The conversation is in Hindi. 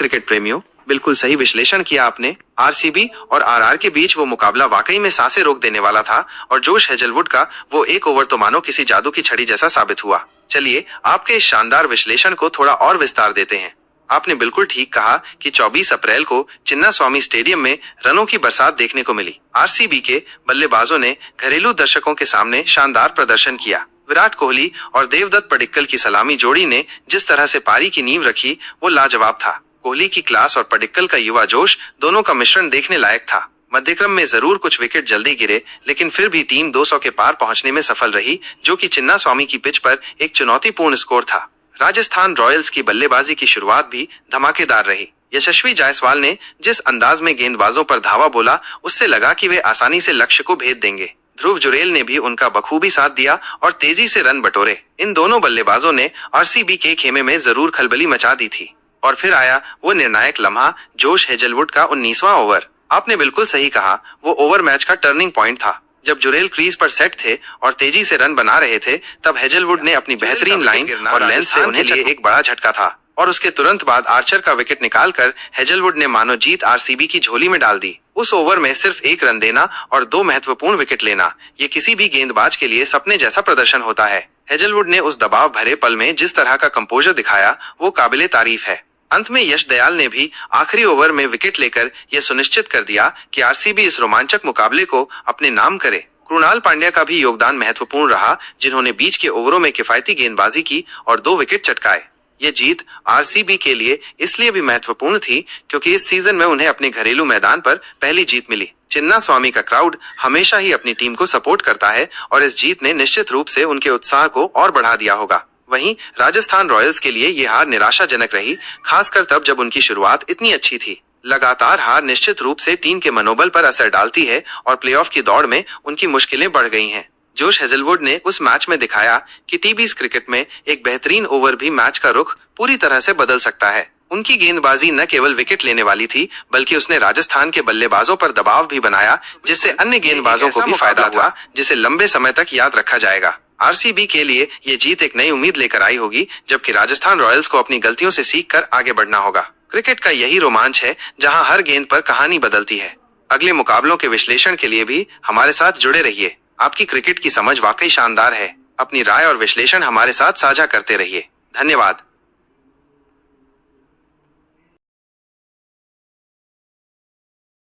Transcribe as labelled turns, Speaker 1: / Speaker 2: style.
Speaker 1: क्रिकेट प्रेमियों, बिल्कुल सही विश्लेषण किया आपने। आरसीबी और आरआर के बीच वो मुकाबला वाकई में सांसें रोक देने वाला था और जोश हेजलवुड का वो एक ओवर तो मानो किसी जादू की छड़ी जैसा साबित हुआ। चलिए आपके इस शानदार विश्लेषण को थोड़ा और विस्तार देते हैं। आपने बिल्कुल ठीक कहा कि 24 अप्रैल को चिन्नास्वामी स्टेडियम में रनों की बरसात देखने को मिली। आरसीबी के बल्लेबाजों ने घरेलू दर्शकों के सामने शानदार प्रदर्शन किया। विराट कोहली और देवदत्त पडिक्कल की सलामी जोड़ी ने जिस तरह से पारी की नींव रखी वो लाजवाब था। कोहली की क्लास और पडिक्कल का युवा जोश, दोनों का मिश्रण देखने लायक था। मध्यक्रम में जरूर कुछ विकेट जल्दी गिरे, लेकिन फिर भी टीम 200 के पार पहुंचने में सफल रही, जो कि चिन्नास्वामी की पिच पर एक चुनौतीपूर्ण स्कोर था। राजस्थान रॉयल्स की बल्लेबाजी की शुरुआत भी धमाकेदार रही। यशस्वी जायसवाल ने जिस अंदाज में गेंदबाजों पर धावा बोला, उससे लगा कि वे आसानी से लक्ष्य को भेद देंगे। ध्रुव जुरेल ने भी उनका बखूबी साथ दिया और तेजी से रन बटोरे। इन दोनों बल्लेबाजों ने आरसीबी के खेमे में जरूर खलबली मचा दी थी। और फिर आया वो निर्णायक लम्हा, जोश हेजलवुड का 19वां ओवर। आपने बिल्कुल सही कहा, वो ओवर मैच का टर्निंग पॉइंट था। जब जुरेल क्रीज पर सेट थे और तेजी से रन बना रहे थे, तब हेजलवुड ने अपनी बेहतरीन लाइन और लेंथ से उन्हें लिए एक बड़ा झटका था और उसके तुरंत बाद आर्चर का विकेट निकालकर हेजलवुड ने मानो जीत आरसीबी की झोली में डाल दी। उस ओवर में सिर्फ एक रन देना और 2 महत्वपूर्ण विकेट लेना, ये किसी भी गेंदबाज के लिए सपने जैसा प्रदर्शन होता है। हेजलवुड ने उस दबाव भरे पल में जिस तरह का कंपोजर दिखाया, वो काबिले तारीफ है। अंत में यश दयाल ने भी आखिरी ओवर में विकेट लेकर यह सुनिश्चित कर दिया कि आरसीबी इस रोमांचक मुकाबले को अपने नाम करे। कृणाल पांड्या का भी योगदान महत्वपूर्ण रहा, जिन्होंने बीच के ओवरों में किफायती गेंदबाजी की और 2 विकेट चटकाए। ये जीत आरसीबी के लिए इसलिए भी महत्वपूर्ण थी क्योंकि इस सीजन में उन्हें अपने घरेलू मैदान पर पहली जीत मिली। चिन्नास्वामी का क्राउड हमेशा ही अपनी टीम को सपोर्ट करता है और इस जीत ने निश्चित रूप से उनके उत्साह को और बढ़ा दिया होगा। वहीं राजस्थान रॉयल्स के लिए ये हार निराशाजनक रही, खासकर तब जब उनकी शुरुआत इतनी अच्छी थी। लगातार हार निश्चित रूप से टीम के मनोबल पर असर डालती है और प्लेऑफ की दौड़ में उनकी मुश्किलें बढ़ गई हैं। जोश हेजलवुड ने उस मैच में दिखाया कि टीबीज क्रिकेट में एक बेहतरीन ओवर भी मैच का रुख पूरी तरह से बदल सकता है। उनकी गेंदबाजी न केवल विकेट लेने वाली थी, बल्कि उसने राजस्थान के बल्लेबाजों पर दबाव भी बनाया, जिससे अन्य गेंदबाजों को भी फायदा हुआ, जिसे लंबे समय तक याद रखा जाएगा। आरसीबी के लिए ये जीत एक नई उम्मीद लेकर आई होगी, जबकि राजस्थान रॉयल्स को अपनी गलतियों से सीखकर आगे बढ़ना होगा। क्रिकेट का यही रोमांच है जहां हर गेंद पर कहानी बदलती है। अगले मुकाबलों के विश्लेषण के लिए भी हमारे साथ जुड़े रहिए। आपकी क्रिकेट की समझ वाकई शानदार है। अपनी राय और विश्लेषण हमारे साथ साझा करते रहिए। धन्यवाद।